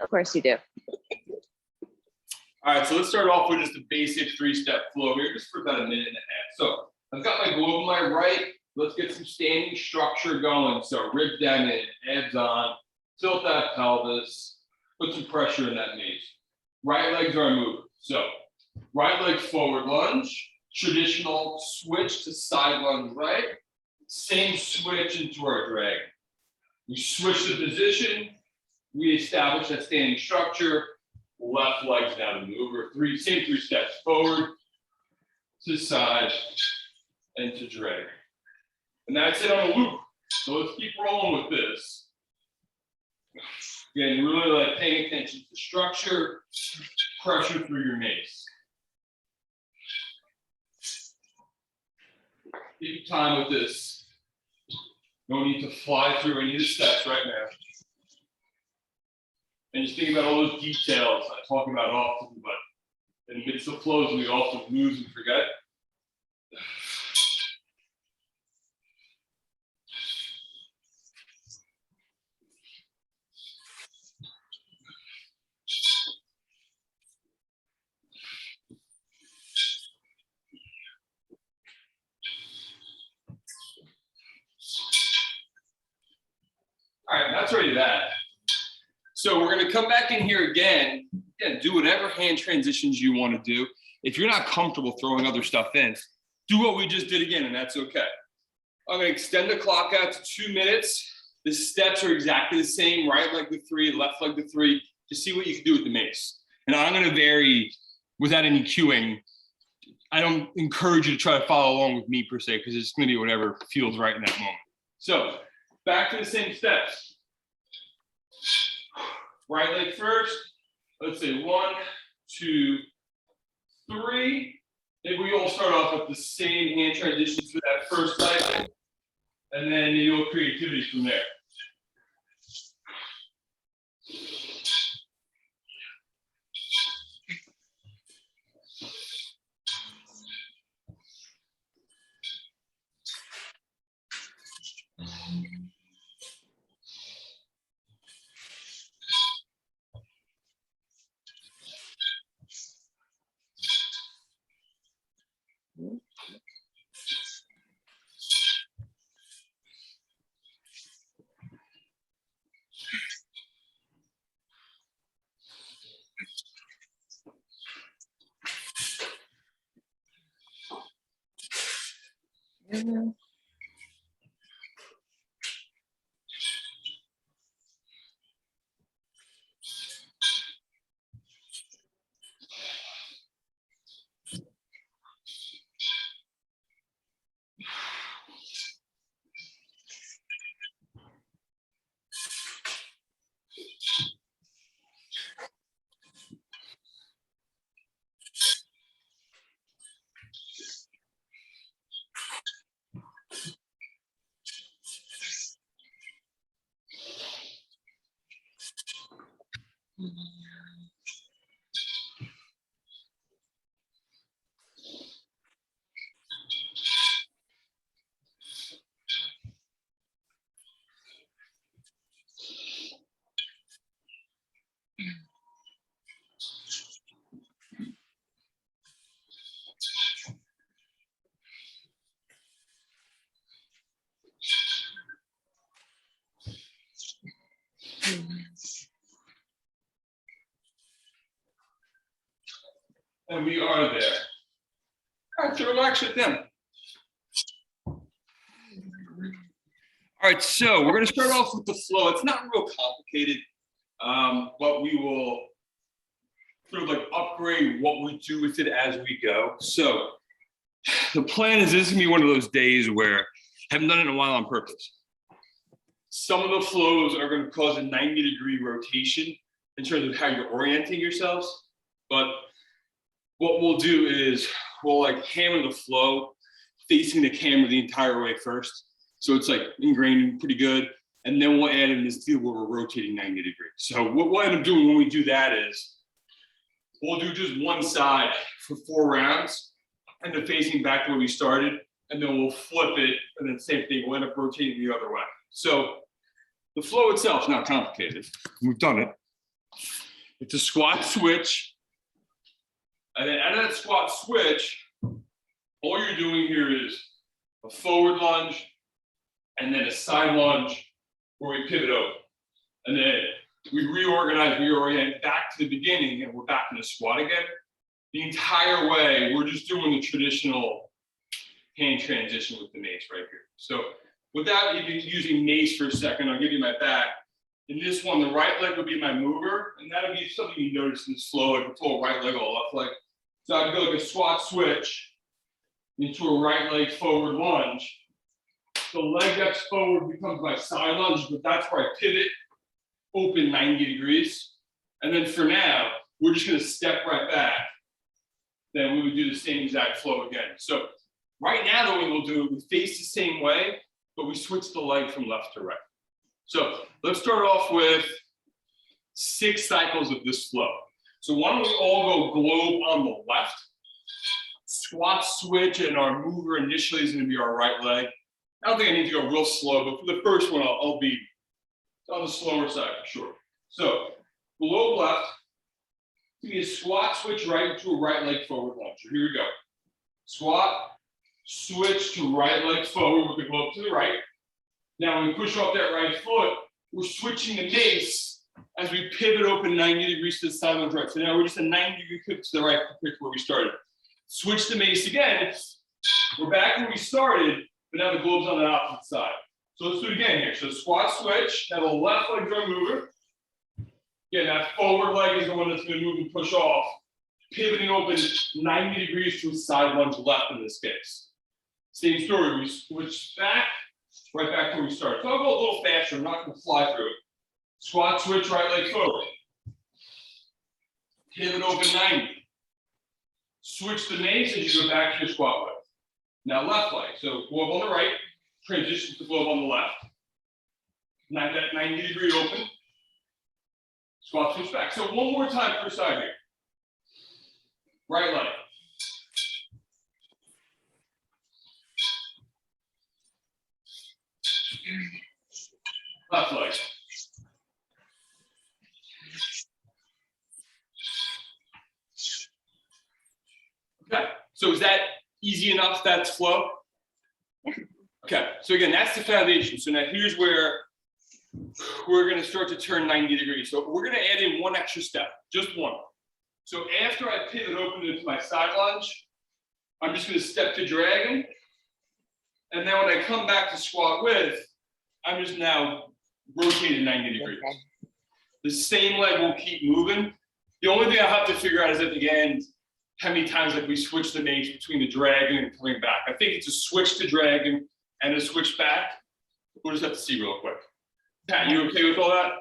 Of course you do. All right, so let's start off with just a basic 3-step flow here, just for about a minute and a half. So I've got my glove on my right. Let's get some standing structure going. So ribs down in, abs on, tilt that pelvis, put some pressure in that knees. Right legs are moving. So right leg forward lunge, traditional switch to side lunge right, same switch into our drag. We switch the position, we establish that standing structure, left leg's now to move, or same 3 steps, forward, to side, and to drag. And that's it on a loop. So let's keep rolling with this. Again, really like paying attention to structure, pressure through your mace. Take your time with this. No need to fly through any of the steps right now. And just think about all those details I talk about often, but in the midst of flows, we often lose and forget. All right, that's already that. So we're going to come back in here again, do whatever hand transitions you want to do. If you're not comfortable throwing other stuff in, do what we just did again, and that's okay. I'm going to extend the clock out to 2 minutes. The steps are exactly the same, right leg to 3, left leg to 3, to see what you can do with the mace. And I'm going to vary without any cueing. I don't encourage you to try to follow along with me per se, because it's going to be whatever feels right in that moment. So back to the same steps. Right leg first. Let's say 1, 2, 3. Maybe we all start off with the same hand transitions for that first leg, and then maybe we'll creativity from there. Mm-hmm. And we are there. All right, so relax with them. All right, so we're going to start off with the flow. It's not real complicated, but we will sort of like upgrade what we do with it as we go. So the plan is this is going to be one of those days where I haven't done it in a while on purpose. Some of the flows are going to cause a 90-degree rotation in terms of how you're orienting yourselves, but what we'll do is we'll like hammer the flow facing the camera the entire way first. So it's like ingrained pretty good. And then we'll add in this deal where we're rotating 90 degrees. So what we'll end up doing when we do that is we'll do just one side for 4 rounds and then facing back to where we started. And then we'll flip it. And then same thing, we'll end up rotating the other way. So the flow itself is not complicated. We've done it. It's a squat switch. And then out of that squat switch, all you're doing here is a forward lunge and then a side lunge where we pivot over. And then we reorient back to the beginning, and we're back in the squat again. The entire way, we're just doing the traditional hand transition with the mace right here. So without even using mace for a second, I'll give you my back. In this one, the right leg would be my mover, and that'll be something you notice in the flow. I control right leg or left leg. So I'd go like a squat switch into a right leg forward lunge. The leg that's forward becomes my side lunge, but that's where I pivot, open 90 degrees. And then for now, we're just gonna step right back. Then we would do the same exact flow again. So right now, the way we'll do it, we face the same way, but we switch the leg from left to right. So let's start off with 6 cycles of this flow. So why don't we all go globe on the left, squat switch, and our mover initially is gonna be our right leg. I don't think I need to go real slow, but for the first one, I'll be on the slower side for sure. So globe left, give me a squat switch right to a right leg forward lunge. So here we go. Squat, switch to right leg forward with the globe to the right. Now when we push off that right foot, we're switching the mace as we pivot open 90 degrees to the side lunge right. So now we're just a 90-degree pivot to the right compared to where we started. Switch the mace again. We're back where we started, but now the globe's on the opposite side. So let's do it again here. So squat switch, now the left leg's our mover. Again, that forward leg is the one that's gonna move and push off. Pivoting open 90 degrees to a side lunge left in this case. Same story, we switch back, right back to where we started. So I'll go a little faster, I'm not gonna fly through it. Squat switch, right leg forward. Pivot open 90. Switch the mace as you go back to your squat leg. Now left leg, so globe on the right, transition to globe on the left. Now that 90 degree open. Squat switch back. So one more time per side here. Right leg. Left leg. Okay, so is that easy enough? That's flow? Okay, so again, that's the foundation. So now here's where we're gonna start to turn 90 degrees. So we're gonna add in one extra step, just one. So after I pivot open into my side lunge, I'm just gonna step to dragon. And then when I come back to squat with, I'm just now rotated 90 degrees. Okay. The same leg will keep moving. The only thing I have to figure out is at the end, how many times like we switch the mace between the dragon and coming back. I think it's a switch to dragon and a switch back. We'll just have to see real quick. Pat, you okay with all that?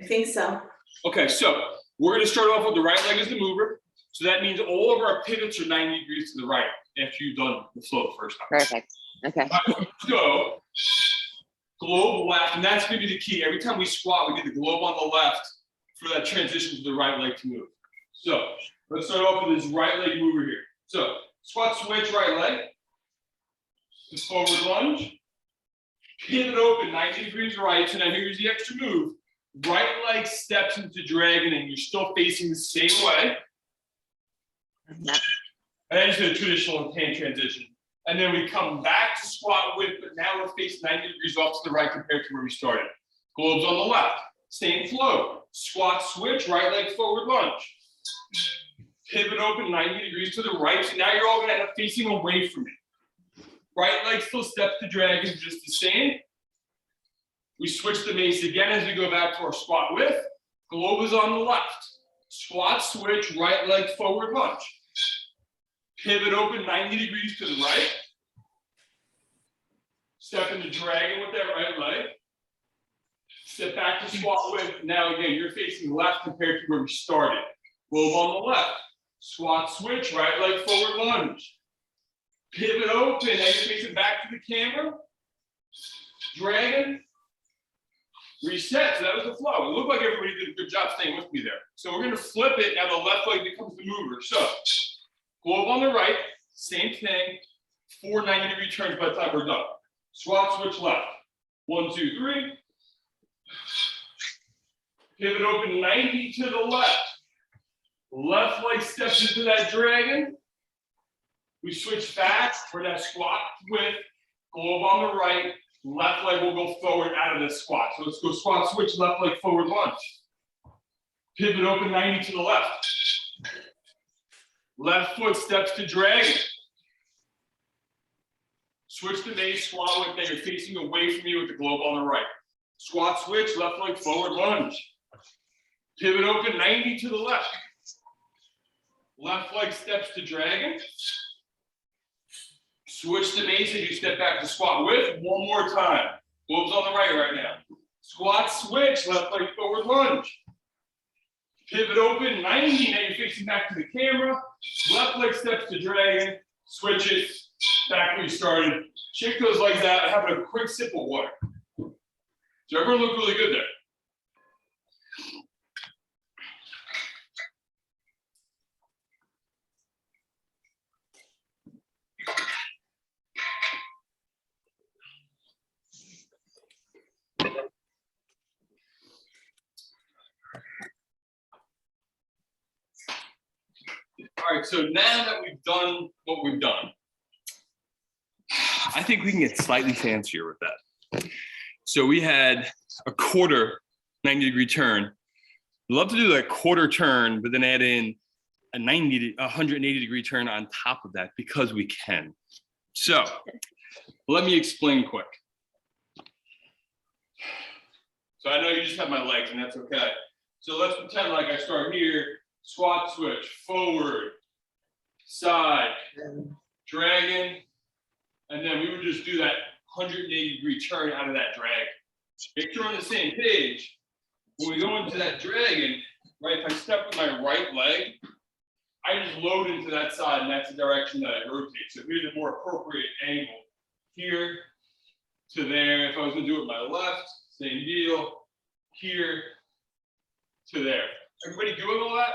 I think so. Okay, so we're gonna start off with the right leg as the mover. So that means all of our pivots are 90 degrees to the right after you've done the flow the first time. Perfect. Okay. All right, let's go. Globe left, and that's gonna be the key. Every time we squat, we get the globe on the left for that transition to the right leg to move. So let's start off with this right leg mover here. So squat switch, right leg. Just forward lunge. Pivot open 90 degrees right. So now here's the extra move. Right leg steps into dragon, and you're still facing the same way. Yep. And then into the traditional hand transition. And then we come back to squat with, but now we're facing 90 degrees off to the right compared to where we started. Globes on the left. Same flow. Squat switch, right leg forward lunge. Pivot open 90 degrees to the right. So now you're all gonna end up facing away from it. Right leg still steps to dragon, just the same. We switch the mace again as we go back to our squat with. Globe is on the left. Squat switch, right leg forward lunge. Pivot open 90 degrees to the right. Step into dragon with that right leg. Step back to squat with. Now again, you're facing left compared to where we started. Globe on the left. Squat switch, right leg forward lunge. Pivot open, now you're facing back to the camera. Dragon. Reset, so that was the flow. It looked like everybody did a good job staying with me there. So we're gonna flip it, now the left leg becomes the mover. So, globe on the right, same thing. 4 90-degree turns by the time we're done. Squat switch left. 1, 2, 3. Pivot open 90 to the left. Left leg steps into that dragon. We switch back for that squat with globe on the right. Left leg will go forward out of the squat. So let's go squat switch, left leg forward lunge. Pivot open 90 to the left. Left foot steps to dragon. Switch to Mace, squat with that. You're facing away from you with the globe on the right. Squat switch, left leg forward lunge. Pivot open 90 to the left. Left leg steps to dragon. Switch to Mace as you step back to squat with. One more time. Globes on the right now. Squat switch, left leg forward lunge. Pivot open 90, now you're facing back to the camera. Left leg steps to dragon. Switch it, back where you started. Shake those legs out and have a quick sip of water. So everyone look really good there. All right, so now that we've done what we've done, I think we can get slightly fancier with that. So we had a quarter 90-degree turn. Love to do that quarter turn, but then add in a 180-degree turn on top of that because we can. So let me explain quick. So I know you just have my legs, and that's okay. So let's pretend like I start here, squat switch, forward, side, dragon, and then we would just do that 180-degree turn out of that drag. Make sure we're on the same page. When we go into that dragon, right, if I step with my right leg, I just load into that side, and that's the direction that I rotate. So here's a more appropriate angle. Here to there. If I was gonna do it with my left, same deal. Here to there. Everybody doing all that?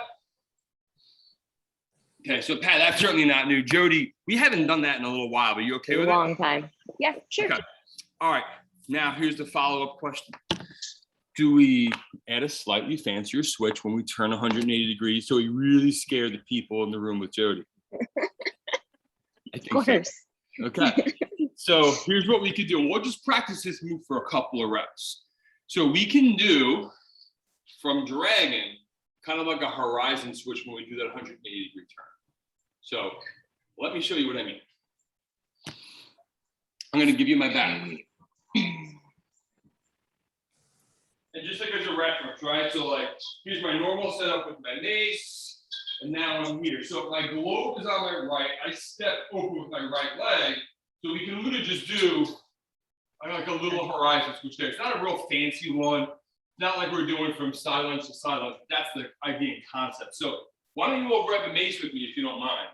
Okay, so Pat, that's certainly not new. Jody, we haven't done that in a little while, but you okay with it? A long time. Yeah, sure. Okay. All right, now here's the follow-up question. Do we add a slightly fancier switch when we turn 180 degrees so we really scare the people in the room with Jody? I think Of course. so. Okay, so here's what we could do. We'll just practice this move for a couple of reps. So we can do from dragon, kind of like a horizon switch when we do that 180-degree turn. So let me show you what I mean. I'm going to give you my back. And just like as a reference, right? So like, here's my normal setup with my mace, and now I'm here. So if my globe is on my right, I step over with my right leg. So we can literally just do like a little horizon switch there. It's not a real fancy one. Not like we're doing from silence to silence. That's the idea and concept. So why don't you all grab a mace with me if you don't mind?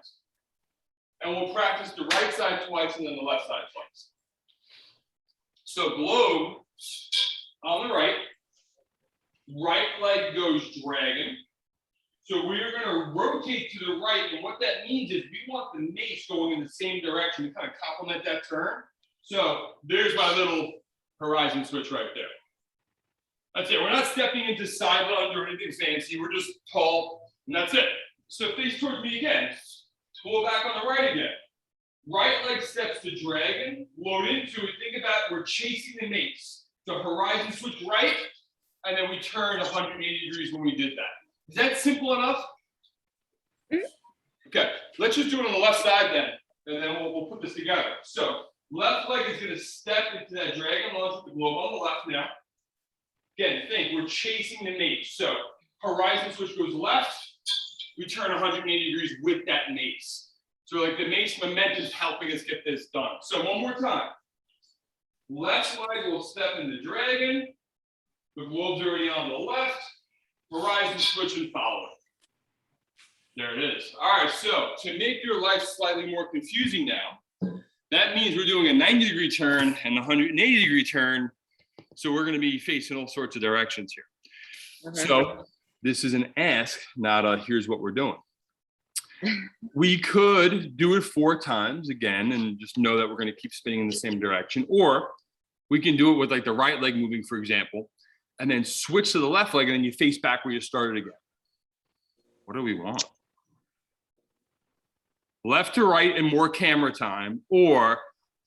And we'll practice the right side twice and then the left side twice. So globe on the right. Right leg goes dragon. So we're going to rotate to the right. And what that means is we want the mace going in the same direction to kind of complement that turn. So there's my little horizon switch right there. That's it. We're not stepping into side lunge or anything fancy. We're just tall, and that's it. So face towards me again. Pull back on the right again. Right leg steps to dragon. Load into it. Think about we're chasing the mace. So horizon switch right, and then we turn 180 degrees when we did that. Is that simple enough? Okay. Let's just do it on the left side then, and then we'll put this together. So left leg is going to step into that dragon lunge with the globe on the left now. Again, think we're chasing the mace. So horizon switch goes left. We turn 180 degrees with that mace. So like the mace momentum is helping us get this done. So one more time. Left leg will step into dragon. The globe's already on the left. Horizon switch and follow it. There it is. All right, so to make your life slightly more confusing now, that means we're doing a 90-degree turn and a 180-degree turn. So we're going to be facing all sorts of directions here. So this is an ask, not a here's what we're doing. We could do it 4 times again and just know that we're going to keep spinning in the same direction. Or we can do it with like the right leg moving, for example, and then switch to the left leg, and then you face back where you started again. What do we want? Left to right and more camera time, or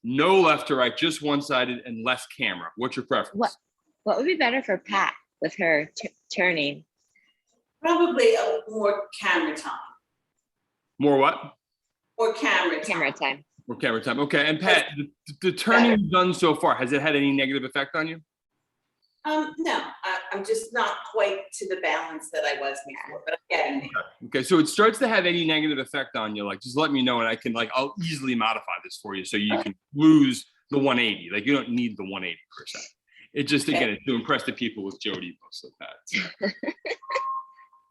no left to right, just one-sided and less camera? What's your preference? What would be better for Pat with her turning? Probably more camera time. More what? Or camera time. Camera time. More camera time. Okay, and Pat, the turning you've done so far, has it had any negative effect on you? No, I'm just not quite to the balance that I was before, but I'm getting there. Okay, so it starts to have any negative effect on you, like just let me know and I can I'll easily modify this for you so you can lose the 180. Like you don't need the 180 per se. It just, again, it's to impress the people with Jody most of that. So.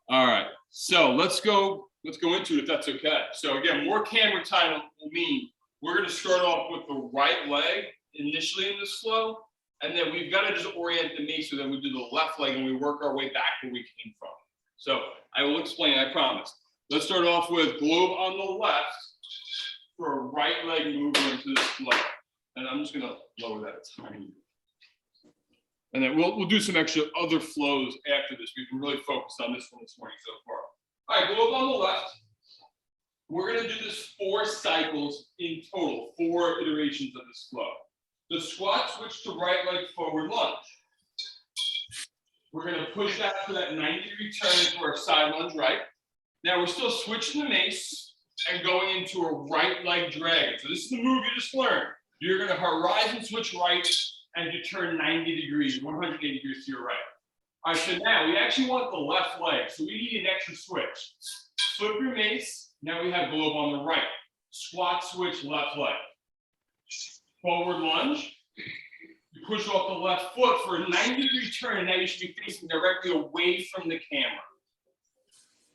All right, so let's go into it if that's okay. So again, more camera time will mean we're gonna start off with the right leg initially in this flow, and then we've got to just orient the mace so that we do the left leg and we work our way back where we came from. So I will explain, I promise. Let's start off with globe on the left for a right leg movement into this flow. And I'm just gonna lower that a tiny bit. And then we'll do some extra other flows after this. We've been really focused on this one this morning so far. All right, globe on the left. We're gonna do this 4 cycles in total, 4 iterations of this flow. The squat switch to right leg forward lunge. We're gonna push out for that 90-degree turn into our side lunge right. Now we're still switching the mace and going into a right leg dragon. So this is the move you just learned. You're gonna horizon switch right and you turn 90 degrees, 180 degrees to your right. All right, so now we actually want the left leg. So we need an extra switch. Flip your mace. Now we have globe on the right. Squat switch, left leg. Forward lunge. You push off the left foot for a 90-degree turn, and now you should be facing directly away from the camera.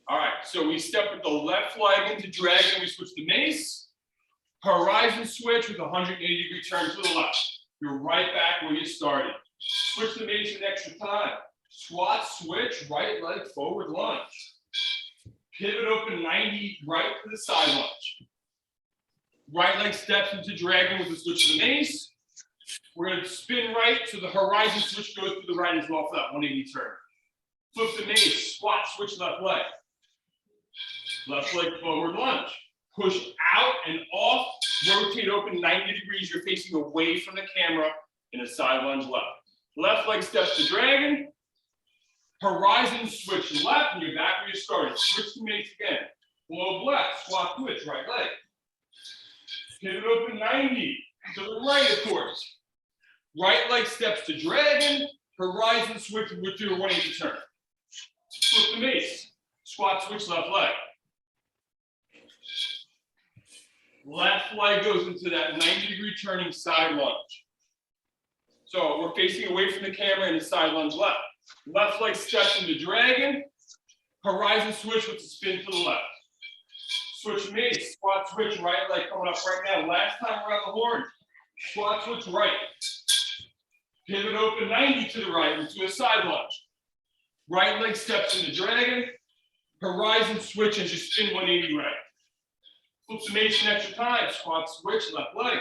All right, so we step with the left leg into dragon. We switch the mace. Horizon switch with a 180-degree turn to the left. You're right back where you started. Switch the mace an extra time. Squat switch, right leg forward lunge. Pivot open 90 right to the side lunge. Right leg steps into dragon with the switch of the mace. We're going to spin right, so the horizon switch goes to the right as well for that 180 turn. Flip the mace, squat switch left leg. Left leg forward lunge. Push out and off, rotate open 90 degrees. You're facing away from the camera in a side lunge left. Left leg steps to dragon. Horizon switch left, and you're back where you started. Switch the mace again. Globe left, squat switch, right leg. Pivot open 90 to the right, of course. Right leg steps to dragon. Horizon switch with your 180 turn. Flip the mace. Squat switch left leg. Left leg goes into that 90-degree turning side lunge. So we're facing away from the camera in the side lunge left. Left leg steps into dragon. Horizon switch with the spin to the left. Switch mace, squat switch, right leg coming up right now. Last time around the horn. Squat switch right. Pivot open 90 to the right into a side lunge. Right leg steps into dragon. Horizon switch as you spin 180 right. Flip the mace an extra time. Squat switch, left leg.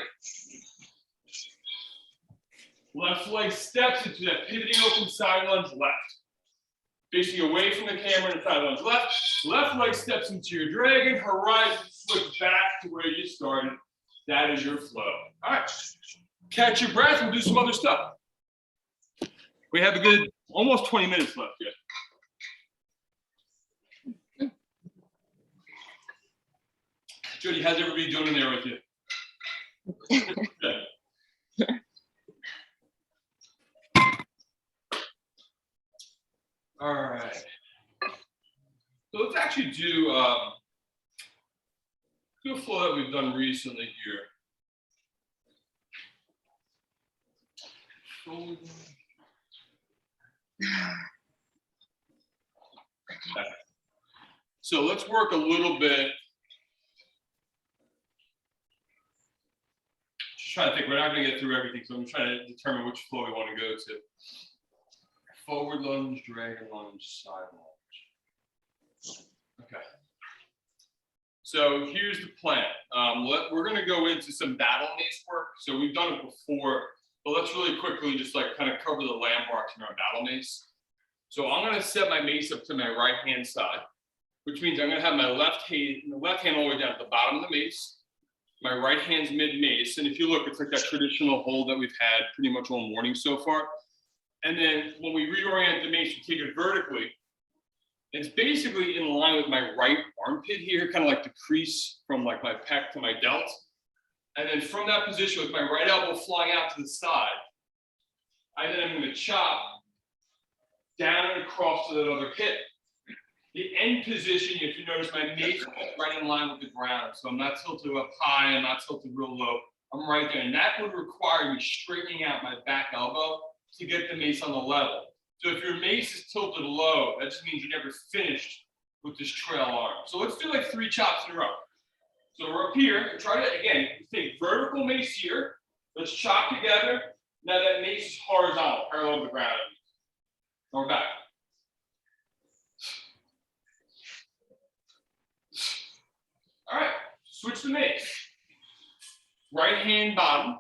Left leg steps into that pivoting open side lunge left. Facing away from the camera and side lunge left. Left leg steps into your dragon. Horizon switch back to where you started. That is your flow. All right. Catch your breath. We'll do some other stuff. We have a good almost 20 minutes left here. Jody, how's everybody doing in there with you? All right. So let's actually do a flow that we've done recently here. Okay. So let's work a little bit. Just trying to think, we're not going to get through everything, so I'm trying to determine which flow we want to go to. Forward lunge, dragon lunge, side lunge. Okay. So here's the plan. We're going to go into some battle mace work. So we've done it before, but let's really quickly just like kind of cover the landmarks in our battle mace. So I'm gonna set my mace up to my right-hand side, which means I'm gonna have my left hand all the way down at the bottom of the mace. My right hand's mid-mace, and if you look, it's like that traditional hold that we've had pretty much all morning so far. And then when we reorient the mace, we take it vertically. It's basically in line with my right armpit here, kind of like the crease from like my pec to my delt. And then from that position with my right elbow flying out to the side, I'm gonna chop down and across to that other hip. The end position, if you notice, my mace is right in line with the ground. So I'm not tilted up high, I'm not tilted real low. I'm right there. And that would require me straightening out my back elbow to get the mace on the level. So if your mace is tilted low, that just means you never finished with this trail arm. So let's do like 3 chops in a row. So we're up here, and try to, again, take vertical mace here. Let's chop together. Now that mace is horizontal, parallel to the ground. Now we're back. All right, switch the mace. Right hand bottom,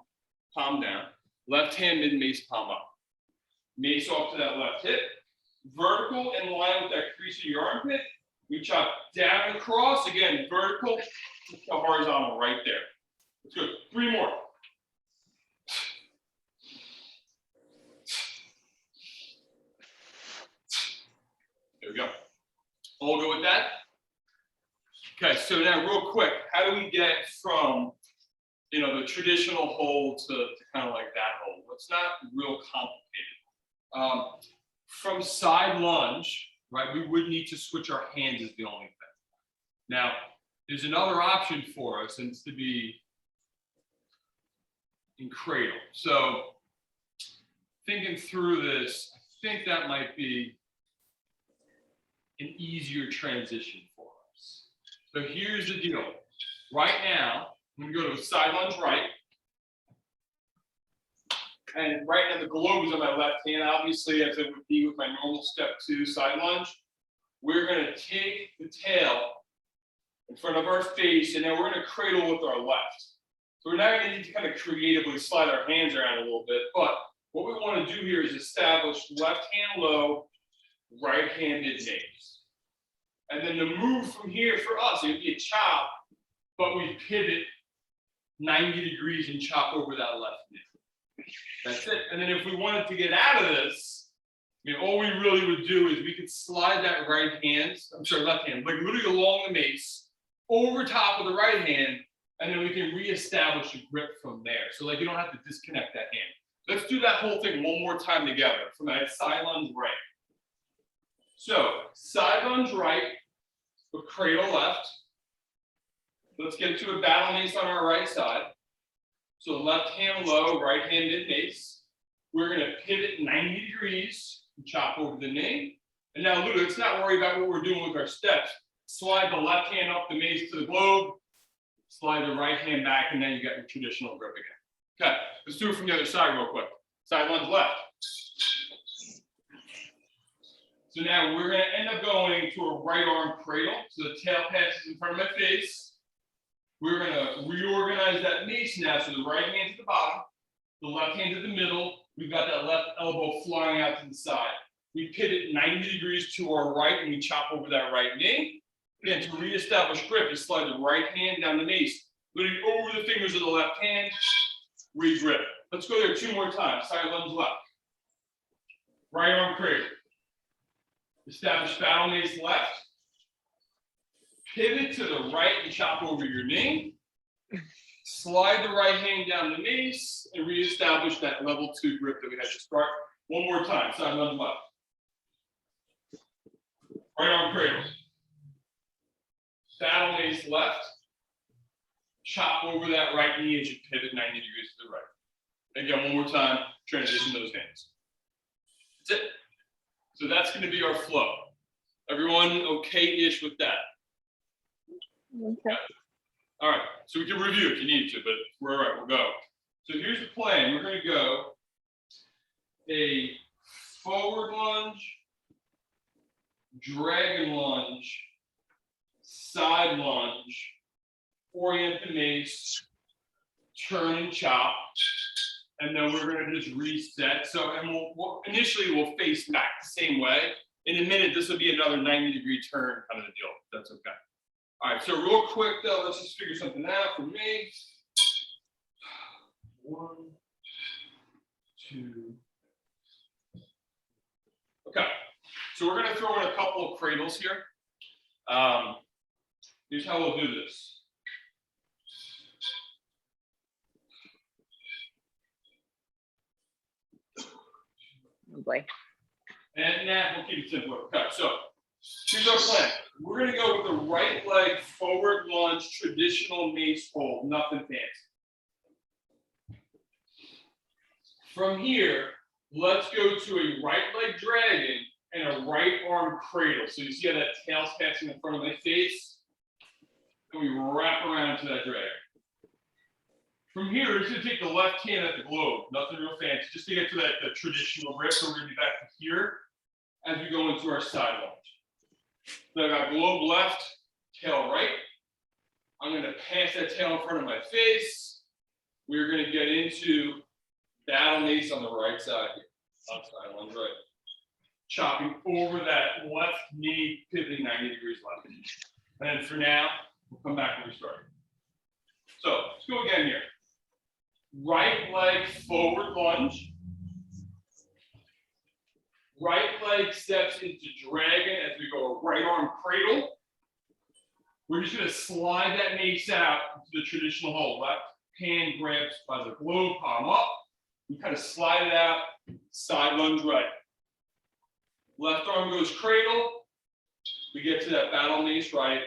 palm down. Left hand mid-mace, palm up. Mace off to that left hip. Vertical in line with that crease of your armpit. We chop down and across. Again, vertical to horizontal right there. Let's go. 3 more. There we go. All go with that? Okay, so now real quick, how do we get from, you know, the traditional hold to kind of like that hold? It's not real complicated. From side lunge, right, we would need to switch our hands is the only thing. Now, there's another option for us, and it's to be in cradle. So thinking through this, I think that might be an easier transition for us. So here's the deal. Right now, I'm gonna go to a side lunge right. And right now the globe is on my left hand, obviously, as it would be with my normal step 2 side lunge. We're gonna take the tail in front of our face, and then we're gonna cradle with our left. So we're not gonna need to kind of creatively slide our hands around a little bit, but what we wanna do here is establish left hand low, right hand mid-mace. And then the move from here for us, it would be a chop, but we pivot 90 degrees and chop over that left knee. That's it. And then if we wanted to get out of this, I mean, all we really would do is we could slide that left hand, like literally along the mace, over top of the right hand, and then we can reestablish a grip from there. So like you don't have to disconnect that hand. Let's do that whole thing one more time together from that side lunge right. So side lunge right, with cradle left. Let's get to a battle mace on our right side. So left hand low, right hand mid-mace. We're gonna pivot 90 degrees and chop over the knee. And now, Luda, let's not worry about what we're doing with our steps. Slide the left hand up the mace to the globe, slide the right hand back, and then you got your traditional grip again. Okay, let's do it from the other side real quick. Side lunge left. So now we're gonna end up going to a right arm cradle. So the tail passes in front of my face. We're gonna reorganize that mace now. So the right hand's at the bottom, the left hand's at the middle. We've got that left elbow flying out to the side. We pivot 90 degrees to our right and we chop over that right knee. Again, to reestablish grip, you slide the right hand down the mace, putting over the fingers of the left hand, re-grip. Let's go there 2 more times. Side lunge left. Right arm cradle. Establish battle mace left. Pivot to the right and chop over your knee. Slide the right hand down the mace and reestablish that level 2 grip that we had to start. One more time, side lunge left. Right arm cradle. Battle mace left. Chop over that right knee as you pivot 90 degrees to the right. Again, one more time, transition those hands. That's it. So that's going to be our flow. Everyone okay-ish with that? Okay. All right, so we can review if you need to, but we're all right, we'll go. So here's the plan. We're going to go a forward lunge, dragon lunge, side lunge, orient the mace, turn and chop, and then we're gonna just reset. So, and initially we'll face back the same way. In a minute, this will be another 90-degree turn kind of a deal. That's okay. All right, so real quick though, let's just figure something out for me. 1, 2. Okay, so we're gonna throw in a couple of cradles here. Here's how we'll do this. Oh boy. And now we'll keep it simple. Okay, so here's our plan. We're gonna go with the right leg forward lunge, traditional mace hold, nothing fancy. From here, let's go to a right leg dragon and a right arm cradle. So you see how that tail's passing in front of my face? And we wrap around to that dragon. From here, we're just gonna take the left hand at the globe, nothing real fancy, just to get to that the traditional grip. So we're gonna be back to here as we go into our side lunge. So I got globe left, tail right. I'm gonna pass that tail in front of my face. We're gonna get into battle mace on the right side here. Outside lunge right. Chopping over that left knee, pivoting 90 degrees left. And then for now, we'll come back when we start. So let's go again here. Right leg forward lunge. Right leg steps into dragon as we go right arm cradle. We're just gonna slide that mace out into the traditional hold. Left hand grabs by the globe, palm up. We kind of slide it out, side lunge right. Left arm goes cradle. We get to that battle mace right.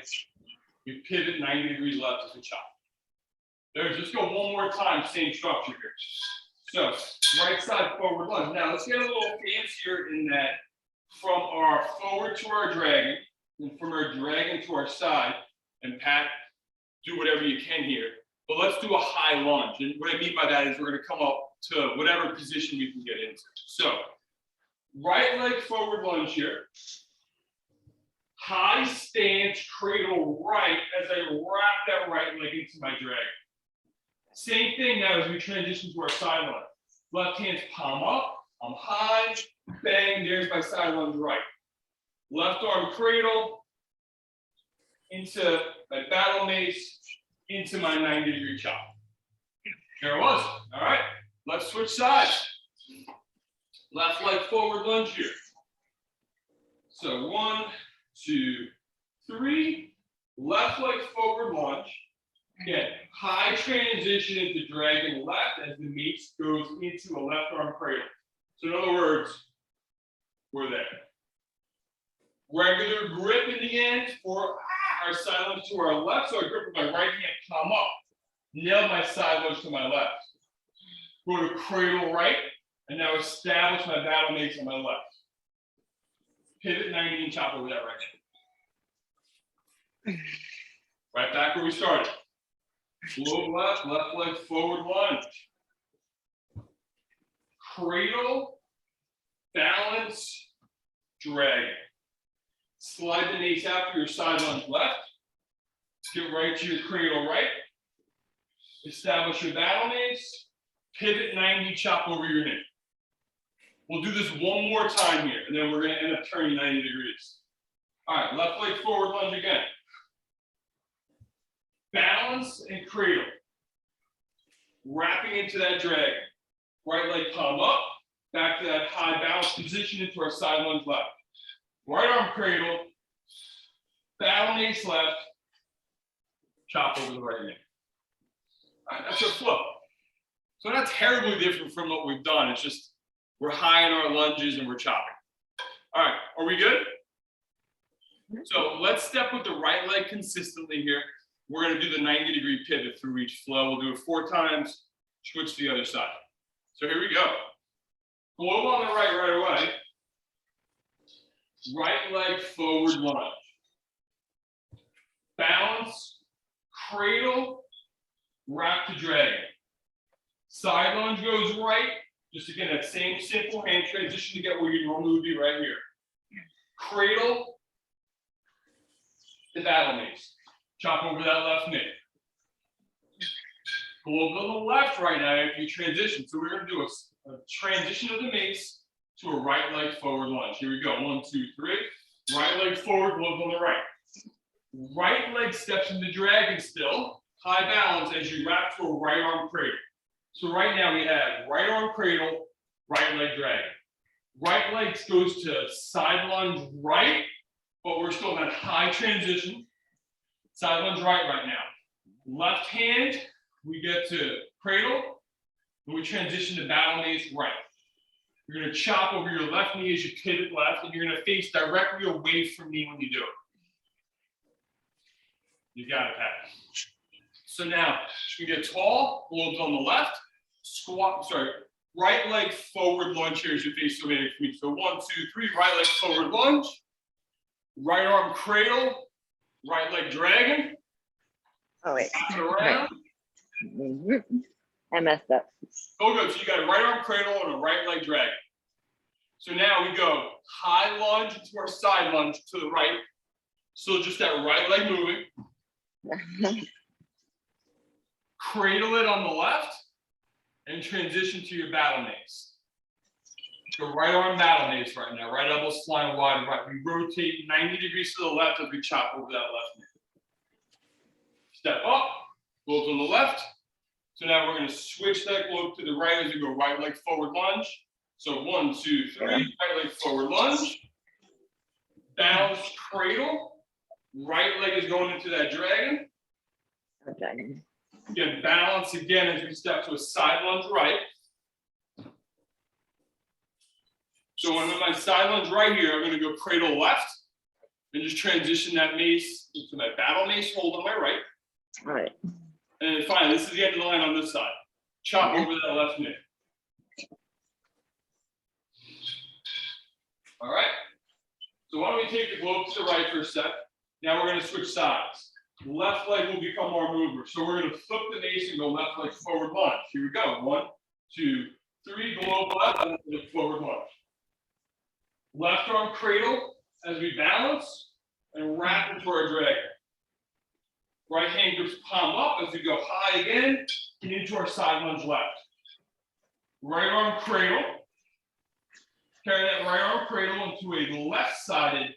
We pivot 90 degrees left as we chop. There's, let's go one more time, same structure here. So, right side forward lunge. Now, let's get a little fancier in that from our forward to our dragon, and from our dragon to our side, and Pat, do whatever you can here. But let's do a high lunge. And what I mean by that is we're gonna come up to whatever position we can get into. So, right leg forward lunge here. High stance, cradle right as I wrap that right leg into my dragon. Same thing now as we transition to our side lunge. Left hand's palm up, I'm high, bang, there's my side lunge right. Left arm cradle, into my battle mace, into my 90-degree chop. There it was, all right. Let's switch sides. Left leg forward lunge here. So 1, 2, 3. Left leg forward lunge. Again, high transition into dragon left as the mace goes into a left arm cradle. So in other words, we're there. Regular grip in the end for our side lunge to our left. So I grip with my right hand, palm up. Nail my side lunge to my left. Go to cradle right, and now establish my battle mace on my left. Pivot 90 and chop over that right hand. Right back where we started. Globe left, left leg forward lunge. Cradle, balance, drag. Slide the mace out for your side lunge left. Get right to your cradle right. Establish your battle mace. Pivot 90, chop over your knee. We'll do this one more time here, and then we're going to end up turning 90 degrees. All right, left leg forward lunge again. Balance and cradle. Wrapping into that dragon. Right leg palm up, back to that high balance position into our side lunge left. Right arm cradle, battle mace left, chop over the right knee. All right, that's our flow. So not terribly different from what we've done. It's just we're high in our lunges and we're chopping. All right, are we good? So let's step with the right leg consistently here. We're going to do the 90-degree pivot through each flow. We'll do it 4 times, switch to the other side. So here we go. Globe on the right away. Right leg forward lunge. Balance, cradle, wrap to dragon. Side lunge goes right. Just again, that same simple hand transition to get where you normally would be right here. Cradle, the battle mace. Chop over that left knee. Gloves on the left right now after you transition. So we're going to do a transition of the mace to a right leg forward lunge. Here we go. 1, 2, 3. Right leg forward, gloves on the right. Right leg steps into dragon still. High balance as you wrap to a right arm cradle. So right now we have right arm cradle, right leg dragon. Right leg goes to side lunge right, but we're still in that high transition. Side lunge right now. Left hand, we get to cradle, and we transition to battle mace right. You're going to chop over your left knee as you pivot left, and you're going to face directly away from me when you do it. You got it, Pat. So now, you get tall, gloves on the left, squat, right leg forward lunge here as you face away from me. So 1, 2, 3, right leg forward lunge, right arm cradle, right leg dragon. Oh, wait. Around. I messed up. Oh, good. So you got a right arm cradle and a right leg dragon. So now we go high lunge into our side lunge to the right. So just that right leg moving. Cradle it on the left and transition to your battle mace. So right arm battle mace right now. Right elbow's flying wide right. We rotate 90 degrees to the left as we chop over that left knee. Step up, gloves on the left. So now we're going to switch that glove to the right as we go right leg forward lunge. So 1, 2, 3, right leg forward lunge. Balance cradle. Right leg is going into that dragon. Dragon. Again, balance again as we step to a side lunge right. So when I'm in my side lunge right here, I'm going to go cradle left and just transition that mace into my battle mace hold on my right. All right. And then finally, this is the end of the line on this side. Chop over that left knee. All right. So why don't we take the glove to the right for a sec. Now we're going to switch sides. Left leg will become our mover. So we're going to flip the mace and go left leg forward lunge. Here we go. 1, 2, 3, globe left, and then forward lunge. Left arm cradle as we balance and wrap into our dragon. Right hand goes palm up as we go high again and into our side lunge left. Right arm cradle. Carry that right arm cradle into a left-sided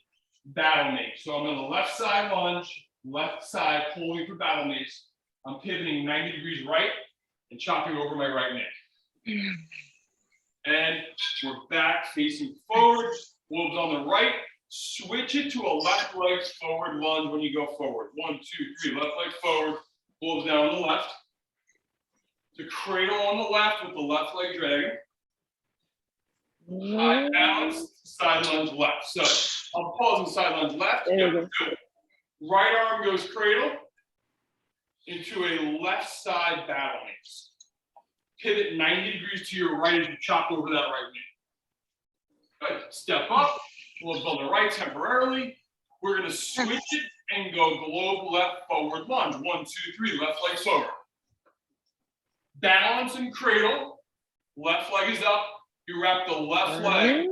battle mace. So I'm on the left side lunge, left side holding for battle mace. I'm pivoting 90 degrees right and chopping over my right knee. And we're back facing forward. Wolves on the right. Switch it to a left leg forward lunge when you go forward. 1, 2, 3, left leg forward. Wolves down on the left. To cradle on the left with the left leg dragon. High balance, side lunge left. So I'm pausing side lunge left. Yep, good. Right arm goes cradle into a left side battle mace. Pivot 90 degrees to your right as you chop over that right knee. Good. Step up. Gloves on the right temporarily. We're going to switch it and go globe left forward lunge. 1, 2, 3, left leg forward. Balance and cradle. Left leg is up. You wrap the left leg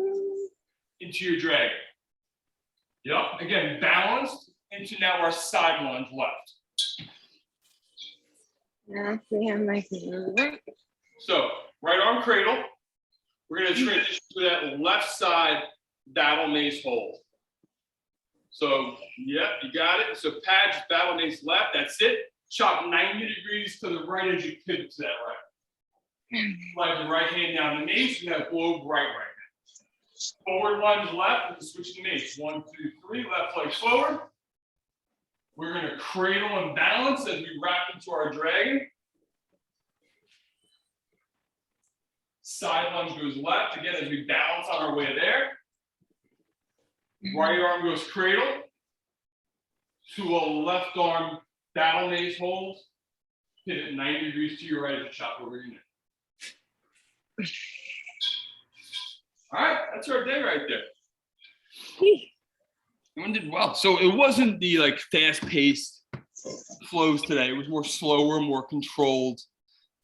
into your dragon. Yep. Again, balanced into now our side lunge left. Now see how my right. So right arm cradle. We're going to transition to that left side battle mace hold. So, yep, you got it. So patch battle mace left. That's it. Chop 90 degrees to the right as you pivot to that right. Slide the right hand down the mace. You have globe right now. Forward lunge left and switch the mace. 1, 2, 3. Left leg forward. We're going to cradle and balance as we wrap into our dragon. Side lunge goes left again as we balance on our way there. Right arm goes cradle to a left arm battle mace hold. Pivot 90 degrees to your right as you chop over your neck. All right, that's our day right there. Everyone did well. So it wasn't the like fast-paced flows today. It was more slower, more controlled,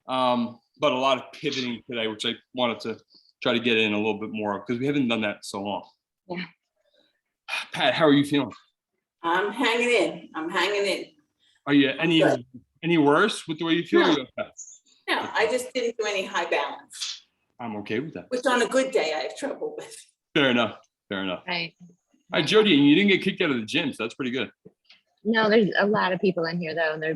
but a lot of pivoting today, which I wanted to try to get in a little bit more of because we haven't done that so long. Yeah. Pat, how are you feeling? I'm hanging in. I'm hanging in. Are you any Any worse with the way you feel? No. Or you okay? No, I just didn't do any high balance, I'm okay with that. which on a good day I have trouble with. Fair enough. Fair enough. Right. All right, Jody, you didn't get kicked out of the gym, so that's pretty good. No, there's a lot of people in here though, and they're